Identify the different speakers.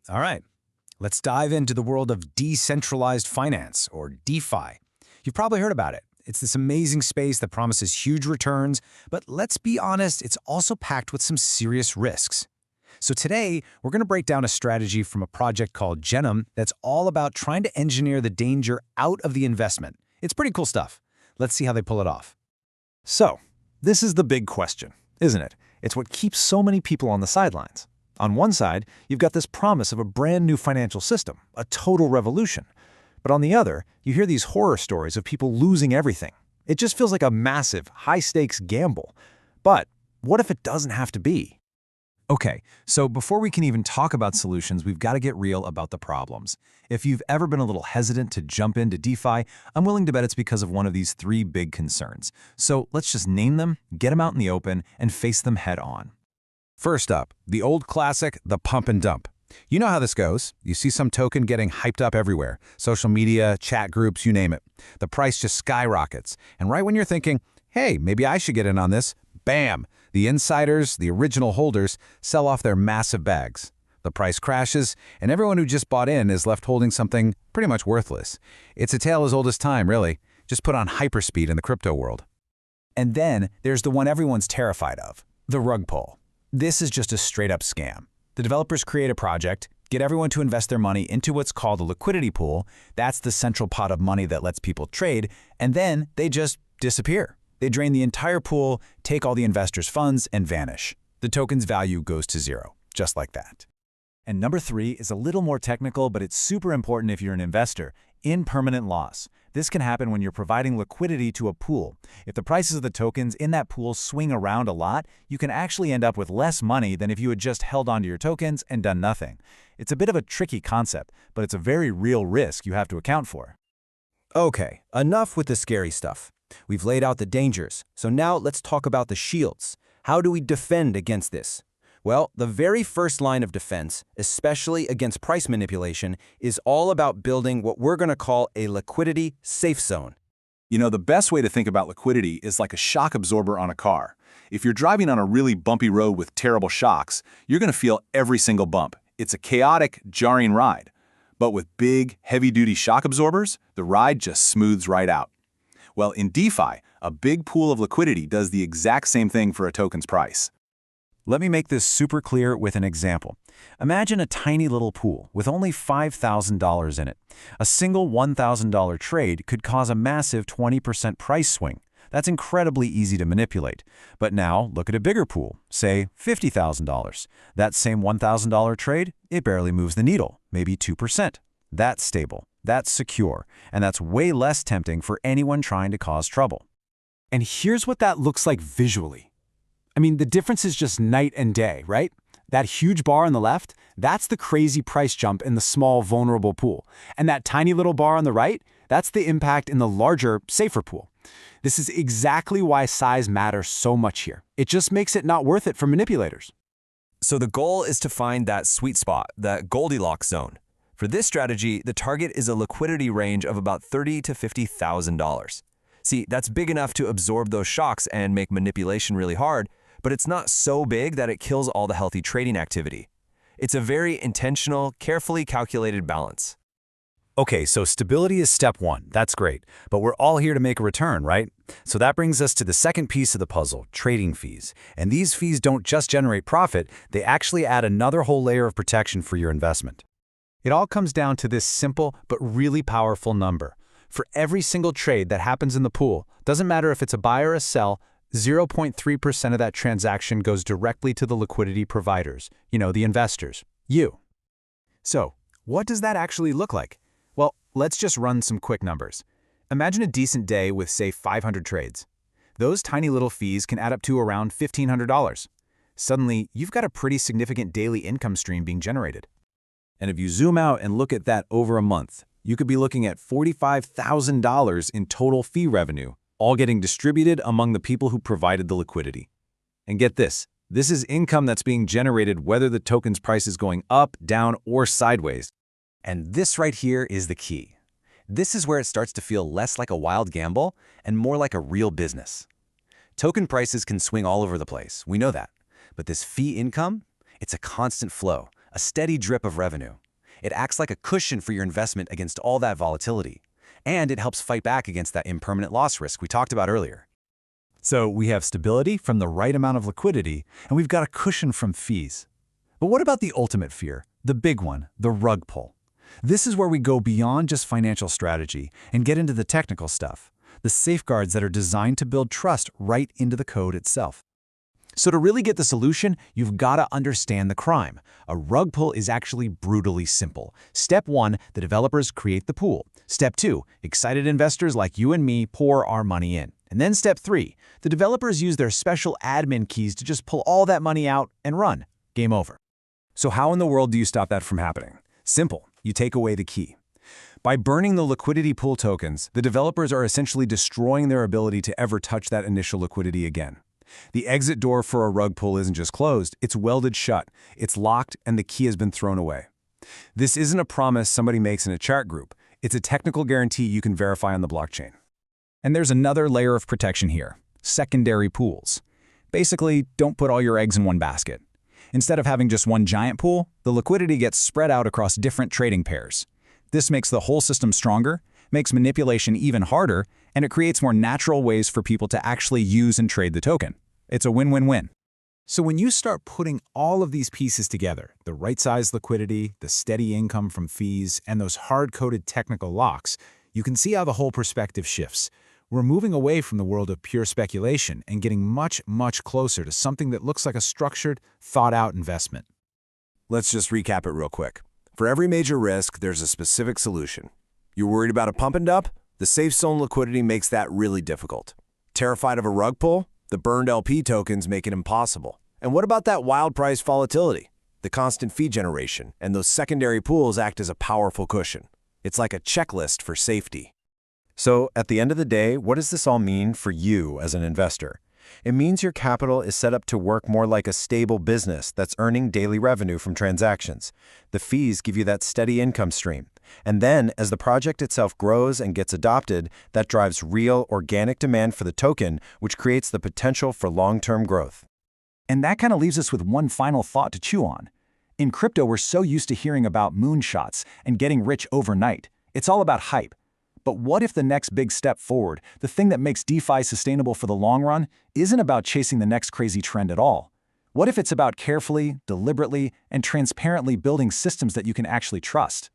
Speaker 1: All right, let's dive into the world of decentralized finance, or DeFi. You've probably heard about it. It's this amazing space that promises huge returns, but let's be honest, it's also packed with some serious risks. So today, we're going to break down a strategy from a project called GNIM that's all about trying to engineer the danger out of the investment. It's pretty cool stuff. Let's see how they pull it off.
Speaker 2: So, this is the big question, isn't it? It's what keeps so many people on the sidelines. On one side, you've got this promise of a brand new financial system, a total revolution. But on the other, you hear these horror stories of people losing everything. It just feels like a massive, high-stakes gamble. But what if it doesn't have to be? Okay, so before we can even talk about solutions, we've got to get real about the problems. If you've ever been a little hesitant to jump into DeFi, I'm willing to bet it's because of one of these three big concerns. So let's just name them, get them out in the open, and face them head on.
Speaker 1: First up, the old classic, the pump and dump. You know how this goes. You see some token getting hyped up everywhere. Social media, chat groups, you name it. The price just skyrockets. And right when you're thinking, hey, maybe I should get in on this, bam! The insiders, the original holders, sell off their massive bags. The price crashes, and everyone who just bought in is left holding something pretty much worthless. It's a tale as old as time, really. Just put on hyperspeed in the crypto world. And then there's the one everyone's terrified of, the rug pull. This is just a straight-up scam. The developers create a project, get everyone to invest their money into what's called a liquidity pool. That's the central pot of money that lets people trade, and then they just disappear. They drain the entire pool, take all the investors' funds, and vanish. The token's value goes to zero, just like that.
Speaker 2: And number three is a little more technical, but it's super important if you're an investor: impermanent loss. This can happen when you're providing liquidity to a pool. If the prices of the tokens in that pool swing around a lot, you can actually end up with less money than if you had just held onto your tokens and done nothing. It's a bit of a tricky concept, but it's a very real risk you have to account for.
Speaker 1: Okay, enough with the scary stuff. We've laid out the dangers, so now let's talk about the shields. How do we defend against this? Well, the very first line of defense, especially against price manipulation, is all about building what we're going to call a liquidity safe zone.
Speaker 3: You know, the best way to think about liquidity is like a shock absorber on a car. If you're driving on a really bumpy road with terrible shocks, you're going to feel every single bump. It's a chaotic, jarring ride. But with big, heavy-duty shock absorbers, the ride just smooths right out. Well, in DeFi, a big pool of liquidity does the exact same thing for a token's price.
Speaker 2: Let me make this super clear with an example. Imagine a tiny little pool with only $5,000 in it. A single $1,000 trade could cause a massive 20% price swing. That's incredibly easy to manipulate. But now, look at a bigger pool, say $50,000. That same $1,000 trade, it barely moves the needle, maybe 2%. That's stable, that's secure, and that's way less tempting for anyone trying to cause trouble.
Speaker 4: And here's what that looks like visually. I mean, the difference is just night and day, right? That huge bar on the left, that's the crazy price jump in the small, vulnerable pool. And that tiny little bar on the right, that's the impact in the larger, safer pool. This is exactly why size matters so much here. It just makes it not worth it for manipulators.
Speaker 5: So the goal is to find that sweet spot, that Goldilocks zone. For this strategy, the target is a liquidity range of about $30,000 to $50,000. See, that's big enough to absorb those shocks and make manipulation really hard, but it's not so big that it kills all the healthy trading activity. It's a very intentional, carefully calculated balance.
Speaker 1: Okay, so stability is step one. That's great. But we're all here to make a return, right? So that brings us to the second piece of the puzzle, trading fees. And these fees don't just generate profit, they actually add another whole layer of protection for your investment. It all comes down to this simple but really powerful number. For every single trade that happens in the pool, doesn't matter if it's a buy or a sell, 0.3% of that transaction goes directly to the liquidity providers, the investors, you. So, what does that actually look like? Well, let's just run some quick numbers. Imagine a decent day with, say, 500 trades. Those tiny little fees can add up to around $1,500. Suddenly, you've got a pretty significant daily income stream being generated. And if you zoom out and look at that over a month, you could be looking at $45,000 in total fee revenue, all getting distributed among the people who provided the liquidity. And get this is income that's being generated whether the token's price is going up, down, or sideways. And this right here is the key. This is where it starts to feel less like a wild gamble and more like a real business. Token prices can swing all over the place, we know that. But this fee income, it's a constant flow, a steady drip of revenue. It acts like a cushion for your investment against all that volatility. And it helps fight back against that impermanent loss risk we talked about earlier. So we have stability from the right amount of liquidity, and we've got a cushion from fees. But what about the ultimate fear, the big one, the rug pull? This is where we go beyond just financial strategy and get into the technical stuff, the safeguards that are designed to build trust right into the code itself.
Speaker 2: So to really get the solution, you've got to understand the crime. A rug pull is actually brutally simple. Step 1, the developers create the pool. Step 2, excited investors like you and me pour our money in. And then step 3, the developers use their special admin keys to just pull all that money out and run. Game over.
Speaker 1: So how in the world do you stop that from happening? Simple. You take away the key. By burning the liquidity pool tokens, the developers are essentially destroying their ability to ever touch that initial liquidity again. The exit door for a rug pull isn't just closed, it's welded shut, it's locked, and the key has been thrown away. This isn't a promise somebody makes in a chat group. It's a technical guarantee you can verify on the blockchain. And there's another layer of protection here, secondary pools. Basically, don't put all your eggs in one basket. Instead of having just one giant pool, the liquidity gets spread out across different trading pairs. This makes the whole system stronger, makes manipulation even harder, and it creates more natural ways for people to actually use and trade the token. It's a win-win-win.
Speaker 2: So when you start putting all of these pieces together, the right-sized liquidity, the steady income from fees, and those hard-coded technical locks, you can see how the whole perspective shifts. We're moving away from the world of pure speculation and getting much, much closer to something that looks like a structured, thought-out investment.
Speaker 5: Let's just recap it real quick. For every major risk, there's a specific solution. You're worried about a pump and dump? The safe zone liquidity makes that really difficult. Terrified of a rug pull? The burned LP tokens make it impossible. And what about that wild price volatility? The constant fee generation and those secondary pools act as a powerful cushion. It's like a checklist for safety.
Speaker 1: So at the end of the day, what does this all mean for you as an investor? It means your capital is set up to work more like a stable business that's earning daily revenue from transactions. The fees give you that steady income stream. And then, as the project itself grows and gets adopted, that drives real, organic demand for the token, which creates the potential for long-term growth.
Speaker 4: And that kind of leaves us with one final thought to chew on. In crypto, we're so used to hearing about moonshots and getting rich overnight. It's all about hype. But what if the next big step forward, the thing that makes DeFi sustainable for the long run, isn't about chasing the next crazy trend at all? What if it's about carefully, deliberately, and transparently building systems that you can actually trust?